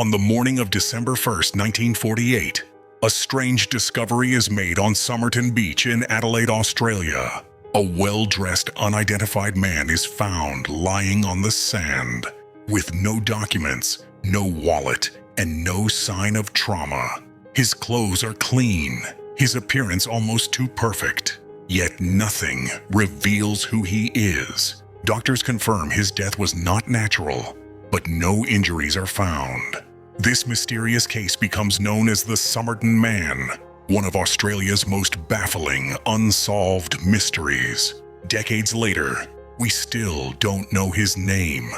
On the morning of December 1st, 1948, a strange discovery is made on Somerton Beach in Adelaide, Australia. A well-dressed, unidentified man is found lying on the sand, with no documents, no wallet, and no sign of trauma. His clothes are clean, his appearance almost too perfect, yet nothing reveals who he is. Doctors confirm his death was not natural, but no injuries are found. This mysterious case becomes known as the Somerton Man, one of Australia's most baffling, unsolved mysteries. Decades later, we still don't know his name,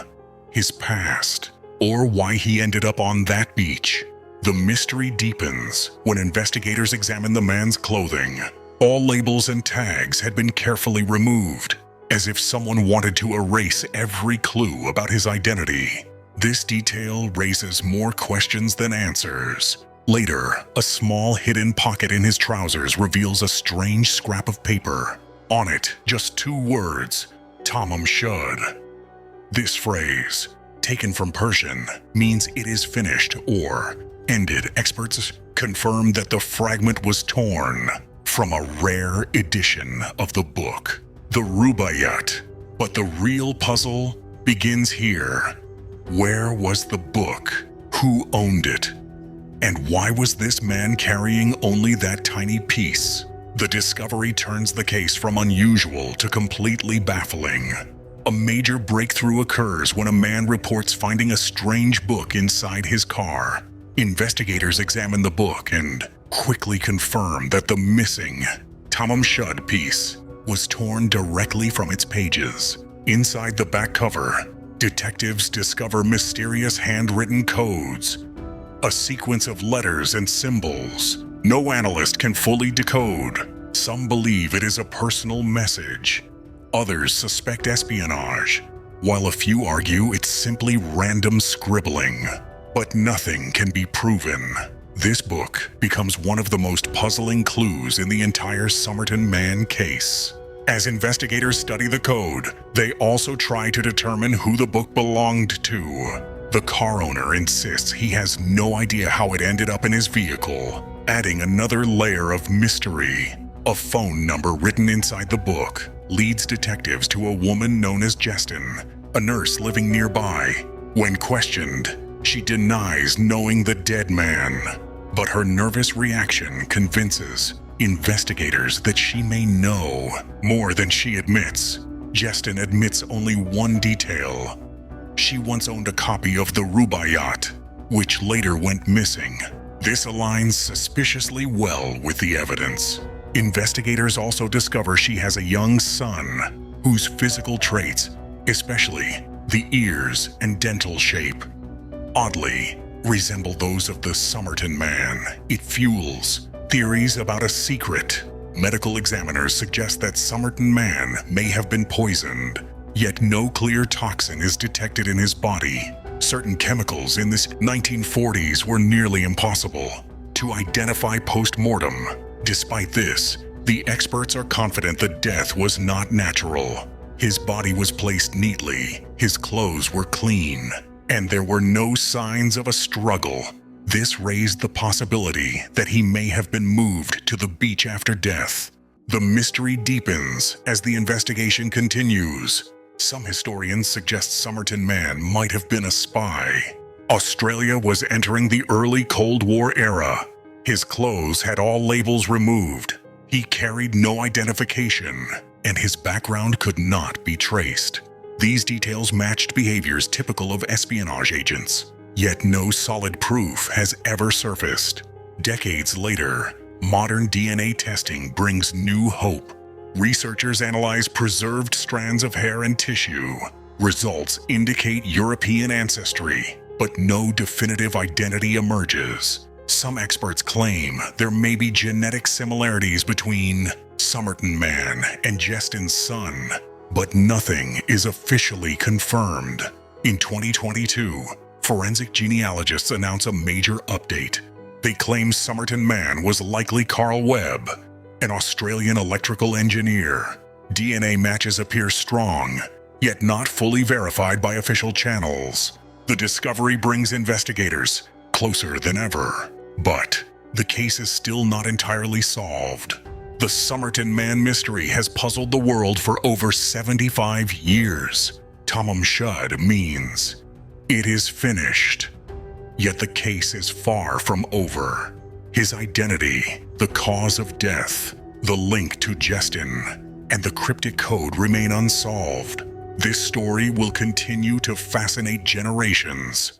his past, or why he ended up on that beach. The mystery deepens when investigators examine the man's clothing. All labels and tags had been carefully removed, as if someone wanted to erase every clue about his identity. This detail raises more questions than answers. Later, a small hidden pocket in his trousers reveals a strange scrap of paper. On it, just 2 words, Tamam Shud. This phrase, taken from Persian, means it is finished or ended. Experts confirm that the fragment was torn from a rare edition of the book, the Rubaiyat. But the real puzzle begins here. Where was the book? Who owned it? And why was this man carrying only that tiny piece? The discovery turns the case from unusual to completely baffling. A major breakthrough occurs when a man reports finding a strange book inside his car. Investigators examine the book and quickly confirm that the missing Tamam Shud piece was torn directly from its pages. Inside the back cover, detectives discover mysterious handwritten codes, a sequence of letters and symbols no analyst can fully decode. Some believe it is a personal message. Others suspect espionage, while a few argue it's simply random scribbling. But nothing can be proven. This book becomes one of the most puzzling clues in the entire Somerton Man case. As investigators study the code, they also try to determine who the book belonged to. The car owner insists he has no idea how it ended up in his vehicle, adding another layer of mystery. A phone number written inside the book leads detectives to a woman known as Justin, a nurse living nearby. When questioned, she denies knowing the dead man, but her nervous reaction convinces investigators that she may know more than she admits. Justin admits only one detail. She once owned a copy of the Rubaiyat, which later went missing. This aligns suspiciously well with the evidence. Investigators also discover she has a young son whose physical traits, especially the ears and dental shape, oddly resemble those of the Somerton Man. It fuels theories about a secret. Medical examiners suggest that Somerton Man may have been poisoned, yet no clear toxin is detected in his body. Certain chemicals in the 1940s were nearly impossible to identify post-mortem. Despite this, the experts are confident the death was not natural. His body was placed neatly, his clothes were clean, and there were no signs of a struggle. This raised the possibility that he may have been moved to the beach after death. The mystery deepens as the investigation continues. Some historians suggest Somerton Man might have been a spy. Australia was entering the early Cold War era. His clothes had all labels removed. He carried no identification, and his background could not be traced. These details matched behaviors typical of espionage agents, yet no solid proof has ever surfaced. Decades later, modern DNA testing brings new hope. Researchers analyze preserved strands of hair and tissue. Results indicate European ancestry, but no definitive identity emerges. Some experts claim there may be genetic similarities between Somerton Man and Justin's son, but nothing is officially confirmed. In 2022, forensic genealogists announce a major update. They claim Somerton Man was likely Carl Webb, an Australian electrical engineer. DNA matches appear strong, yet not fully verified by official channels. The discovery brings investigators closer than ever. But the case is still not entirely solved. The Somerton Man mystery has puzzled the world for over 75 years. Tamam Shud means it is finished. Yet the case is far from over. His identity, the cause of death, the link to Justin, and the cryptic code remain unsolved. This story will continue to fascinate generations